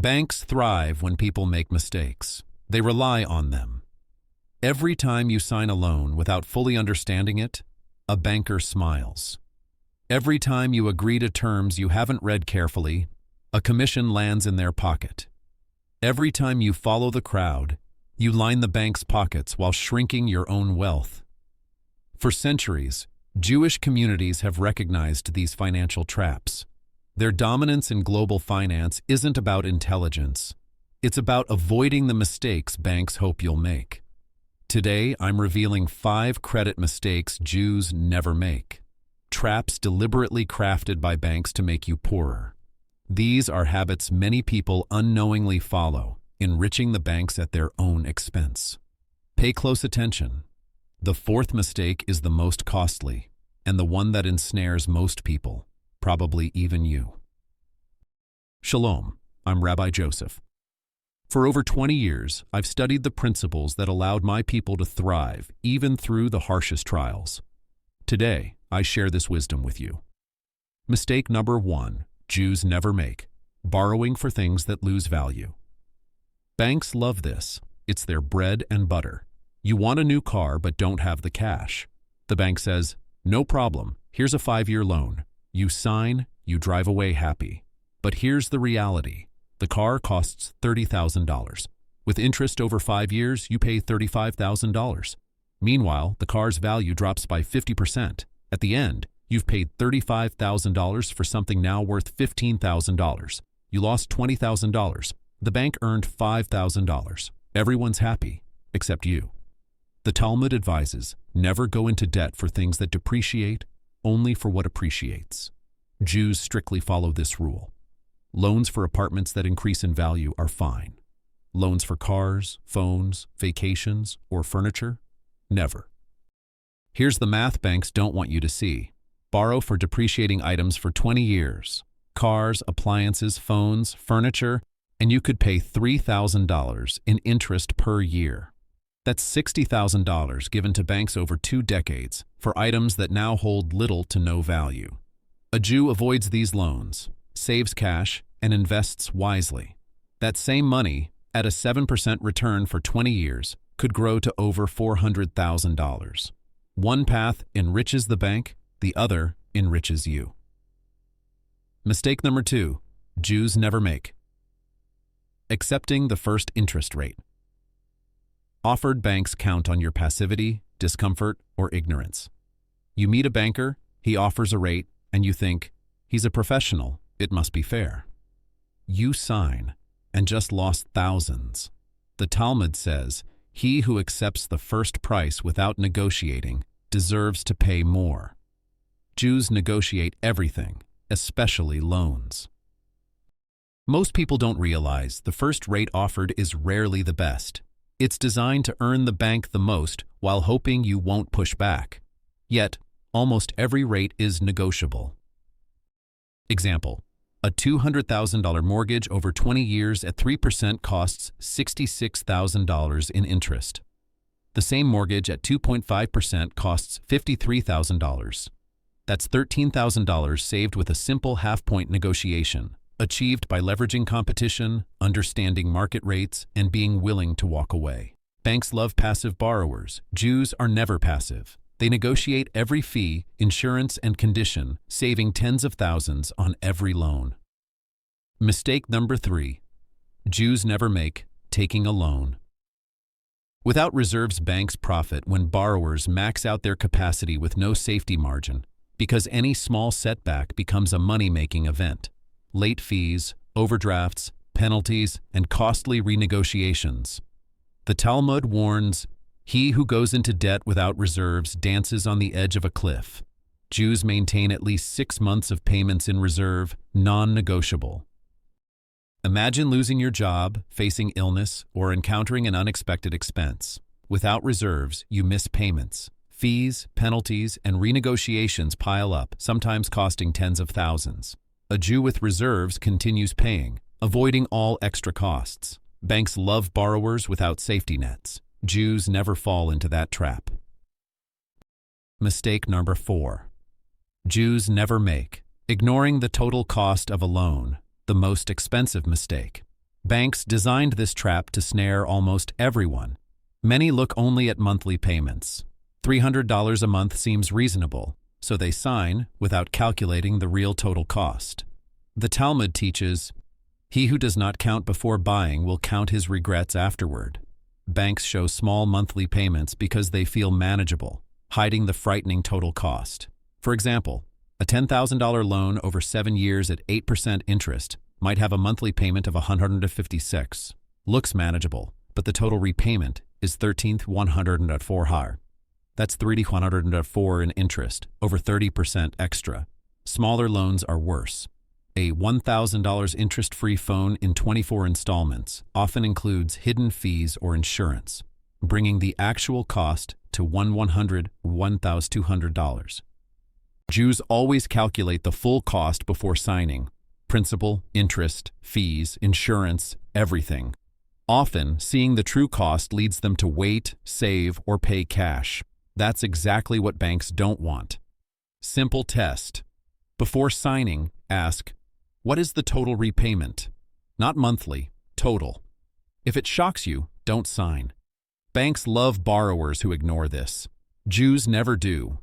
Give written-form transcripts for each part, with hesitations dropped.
Banks thrive when people make mistakes. They rely on them. Every time you sign a loan without fully understanding it, a banker smiles. Every time you agree to terms you haven't read carefully, a commission lands in their pocket. Every time you follow the crowd, you line the bank's pockets while shrinking your own wealth. For centuries, Jewish communities have recognized these financial traps. Their dominance in global finance isn't about intelligence. It's about avoiding the mistakes banks hope you'll make. Today, I'm revealing 5 credit mistakes Jews never make. Traps deliberately crafted by banks to make you poorer. These are habits many people unknowingly follow, enriching the banks at their own expense. Pay close attention. The 4th mistake is the most costly, and the one that ensnares most people, probably even you. Shalom, I'm Rabbi Joseph. For over 20 years, I've studied the principles that allowed my people to thrive even through the harshest trials. Today, I share this wisdom with you. Mistake number 1, Jews never make: borrowing for things that lose value. Banks love this. It's their bread and butter. You want a new car but don't have the cash. The bank says, "No problem, here's a 5-year loan." You sign, you drive away happy. But here's the reality. The car costs $30,000. With interest over 5 years, you pay $35,000. Meanwhile, the car's value drops by 50%. At the end, you've paid $35,000 for something now worth $15,000. You lost $20,000. The bank earned $5,000. Everyone's happy, except you. The Talmud advises, never go into debt for things that depreciate, only for what appreciates. Jews strictly follow this rule. Loans for apartments that increase in value are fine. Loans for cars, phones, vacations, or furniture? Never. Here's the math banks don't want you to see. Borrow for depreciating items for 20 years. Cars, appliances, phones, furniture, and you could pay $3,000 in interest per year. That's $60,000 given to banks over 2 decades for items that now hold little to no value. A Jew avoids these loans, saves cash, and invests wisely. That same money, at a 7% return for 20 years, could grow to over $400,000. One path enriches the bank, the other enriches you. Mistake number 2, Jews never make: accepting the first interest rate. Offered banks count on your passivity, discomfort, or ignorance. You meet a banker, he offers a rate, and you think, he's a professional, it must be fair. You sign, and just lost thousands. The Talmud says, he who accepts the first price without negotiating deserves to pay more. Jews negotiate everything, especially loans. Most people don't realize the first rate offered is rarely the best. It's designed to earn the bank the most while hoping you won't push back. Yet, almost every rate is negotiable. Example: a $200,000 mortgage over 20 years at 3% costs $66,000 in interest. The same mortgage at 2.5% costs $53,000. That's $13,000 saved with a simple half-point negotiation, achieved by leveraging competition, understanding market rates, and being willing to walk away. Banks love passive borrowers. Jews are never passive. They negotiate every fee, insurance, and condition, saving tens of thousands on every loan. Mistake number 3, Jews never make: taking a loan. Without reserves, banks profit when borrowers max out their capacity with no safety margin, because any small setback becomes a money-making event. Late fees, overdrafts, penalties, and costly renegotiations. The Talmud warns, he who goes into debt without reserves dances on the edge of a cliff. Jews maintain at least 6 months of payments in reserve, non-negotiable. Imagine losing your job, facing illness, or encountering an unexpected expense. Without reserves, you miss payments. Fees, penalties, and renegotiations pile up, sometimes costing tens of thousands. A Jew with reserves continues paying, avoiding all extra costs. Banks love borrowers without safety nets. Jews never fall into that trap. Mistake number 4. Jews never make: ignoring the total cost of a loan, the most expensive mistake. Banks designed this trap to snare almost everyone. Many look only at monthly payments. $300 a month seems reasonable, so they sign without calculating the real total cost. The Talmud teaches, "He who does not count before buying will count his regrets afterward." Banks show small monthly payments because they feel manageable, hiding the frightening total cost. For example, a $10,000 loan over 7 years at 8% interest might have a monthly payment of $156. Looks manageable, but the total repayment is $1,304. That's $3,104 in interest, over 30% extra. Smaller loans are worse. A $1,000 interest-free phone in 24 installments often includes hidden fees or insurance, bringing the actual cost to $1,200. Jews always calculate the full cost before signing: principal, interest, fees, insurance, everything. Often, seeing the true cost leads them to wait, save, or pay cash. That's exactly what banks don't want. Simple test. Before signing, ask, "What is the total repayment?" Not monthly, total. If it shocks you, don't sign. Banks love borrowers who ignore this. Jews never do.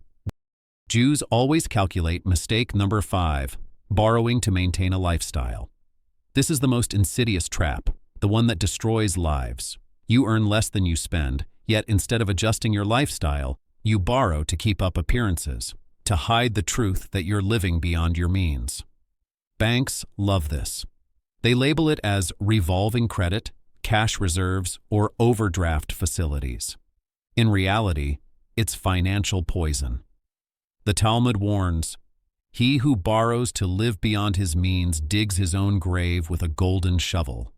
Jews always calculate mistake number 5, borrowing to maintain a lifestyle. This is the most insidious trap, the one that destroys lives. You earn less than you spend, yet instead of adjusting your lifestyle, you borrow to keep up appearances, to hide the truth that you're living beyond your means. Banks love this. They label it as revolving credit, cash reserves, or overdraft facilities. In reality, it's financial poison. The Talmud warns, "He who borrows to live beyond his means digs his own grave with a golden shovel."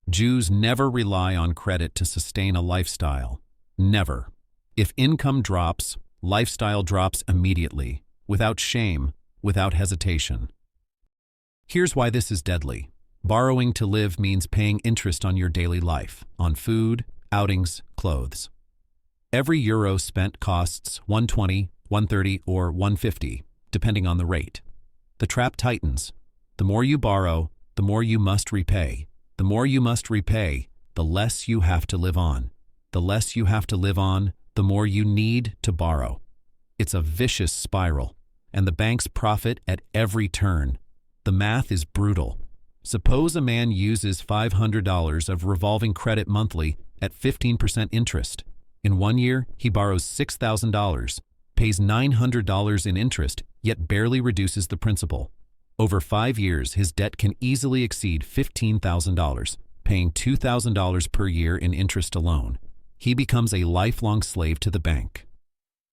Jews never rely on credit to sustain a lifestyle. Never. If income drops, lifestyle drops immediately, without shame, without hesitation. Here's why this is deadly. Borrowing to live means paying interest on your daily life, on food, outings, clothes. Every euro spent costs $1.20, $1.30, or $1.50, depending on the rate. The trap tightens. The more you borrow, the more you must repay. The more you must repay, the less you have to live on. The less you have to live on, the more you need to borrow. It's a vicious spiral, and the banks profit at every turn. The math is brutal. Suppose a man uses $500 of revolving credit monthly at 15% interest. In 1 year, he borrows $6,000, pays $900 in interest, yet barely reduces the principal. Over 5 years, his debt can easily exceed $15,000, paying $2,000 per year in interest alone. He becomes a lifelong slave to the bank.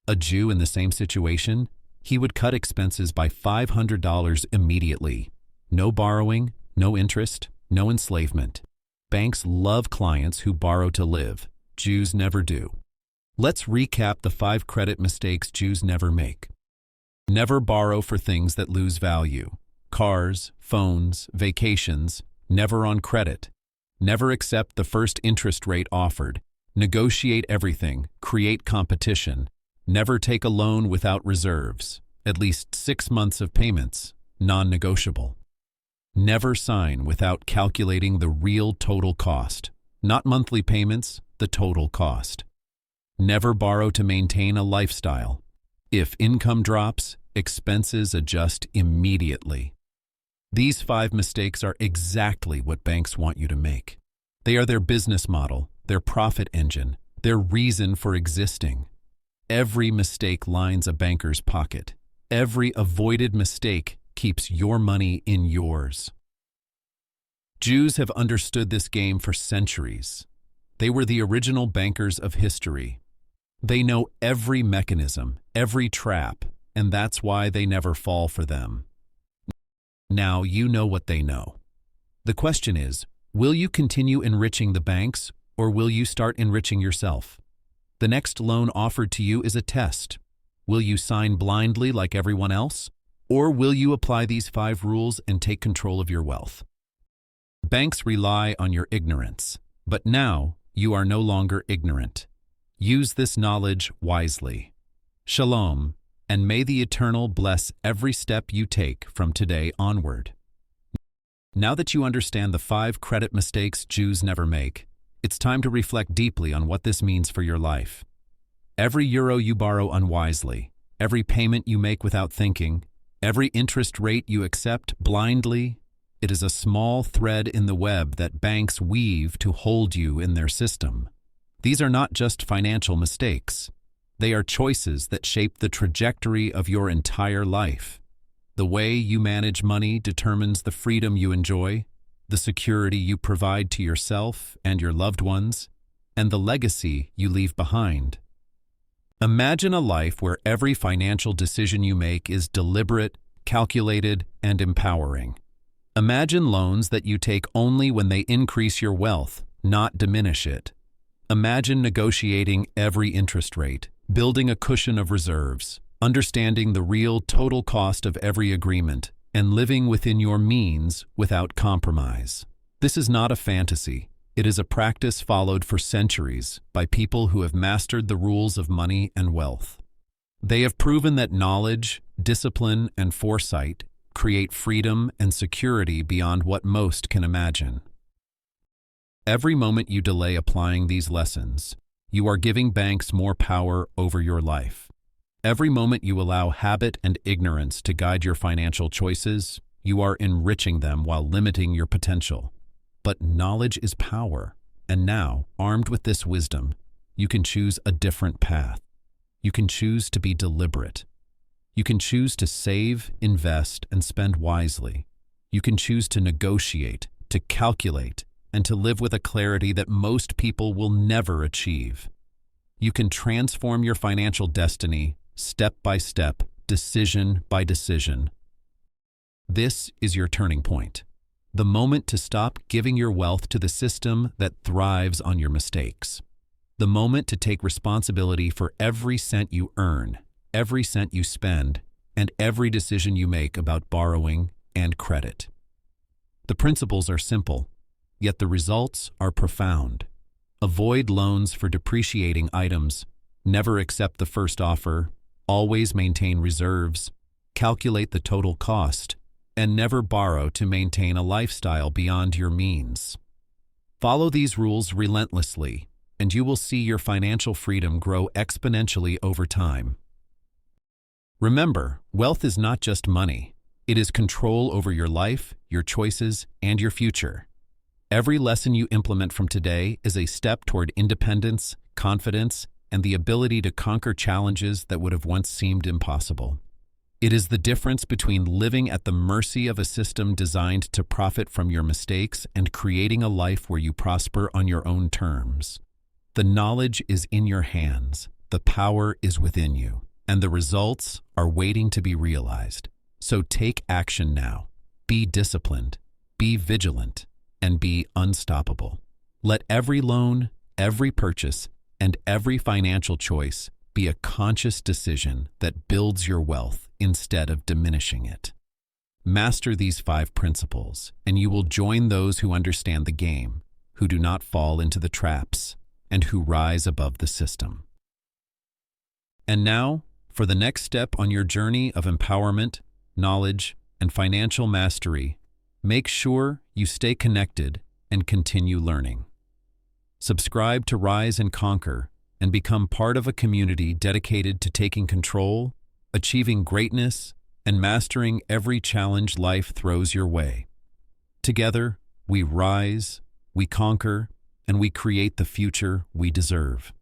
A Jew in the same situation, he would cut expenses by $500 immediately. No borrowing, no interest, no enslavement. Banks love clients who borrow to live. Jews never do. Let's recap the 5 credit mistakes Jews never make. Never borrow for things that lose value. Cars, phones, vacations, never on credit. Never accept the first interest rate offered. Negotiate everything, create competition. Never take a loan without reserves. At least 6 months of payments, non-negotiable. Never sign without calculating the real total cost. Not monthly payments, the total cost. Never borrow to maintain a lifestyle. If income drops, expenses adjust immediately. These 5 mistakes are exactly what banks want you to make. They are their business model, their profit engine, their reason for existing. Every mistake lines a banker's pocket. Every avoided mistake keeps your money in yours. Jews have understood this game for centuries. They were the original bankers of history. They know every mechanism, every trap, and that's why they never fall for them. Now you know what they know. The question is, will you continue enriching the banks, or will you start enriching yourself? The next loan offered to you is a test. Will you sign blindly like everyone else, or will you apply these 5 rules and take control of your wealth? Banks rely on your ignorance, but now you are no longer ignorant. Use this knowledge wisely. Shalom, and may the Eternal bless every step you take from today onward. Now that you understand the 5 credit mistakes Jews never make, it's time to reflect deeply on what this means for your life. Every euro you borrow unwisely, every payment you make without thinking, every interest rate you accept blindly, it is a small thread in the web that banks weave to hold you in their system. These are not just financial mistakes. They are choices that shape the trajectory of your entire life. The way you manage money determines the freedom you enjoy, the security you provide to yourself and your loved ones, and the legacy you leave behind. Imagine a life where every financial decision you make is deliberate, calculated, and empowering. Imagine loans that you take only when they increase your wealth, not diminish it. Imagine negotiating every interest rate, building a cushion of reserves, understanding the real total cost of every agreement, and living within your means without compromise. This is not a fantasy. It is a practice followed for centuries by people who have mastered the rules of money and wealth. They have proven that knowledge, discipline, and foresight create freedom and security beyond what most can imagine. Every moment you delay applying these lessons, you are giving banks more power over your life. Every moment you allow habit and ignorance to guide your financial choices, you are enriching them while limiting your potential. But knowledge is power, and now, armed with this wisdom, you can choose a different path. You can choose to be deliberate. You can choose to save, invest, and spend wisely. You can choose to negotiate, to calculate, and to live with a clarity that most people will never achieve. You can transform your financial destiny step by step, decision by decision. This is your turning point. The moment to stop giving your wealth to the system that thrives on your mistakes. The moment to take responsibility for every cent you earn, every cent you spend, and every decision you make about borrowing and credit. The principles are simple, yet the results are profound. Avoid loans for depreciating items, never accept the first offer, always maintain reserves, calculate the total cost, and never borrow to maintain a lifestyle beyond your means. Follow these rules relentlessly, and you will see your financial freedom grow exponentially over time. Remember, wealth is not just money. It is control over your life, your choices, and your future. Every lesson you implement from today is a step toward independence, confidence, and the ability to conquer challenges that would have once seemed impossible. It is the difference between living at the mercy of a system designed to profit from your mistakes and creating a life where you prosper on your own terms. The knowledge is in your hands, the power is within you, and the results are waiting to be realized. So take action now. Be disciplined, be vigilant, and be unstoppable. Let every loan, every purchase, and every financial choice be a conscious decision that builds your wealth instead of diminishing it. Master these 5 principles, and you will join those who understand the game, who do not fall into the traps, and who rise above the system. And now, for the next step on your journey of empowerment, knowledge, and financial mastery, make sure you stay connected and continue learning. Subscribe to Rise and Conquer and become part of a community dedicated to taking control, achieving greatness, and mastering every challenge life throws your way. Together, we rise, we conquer, and we create the future we deserve.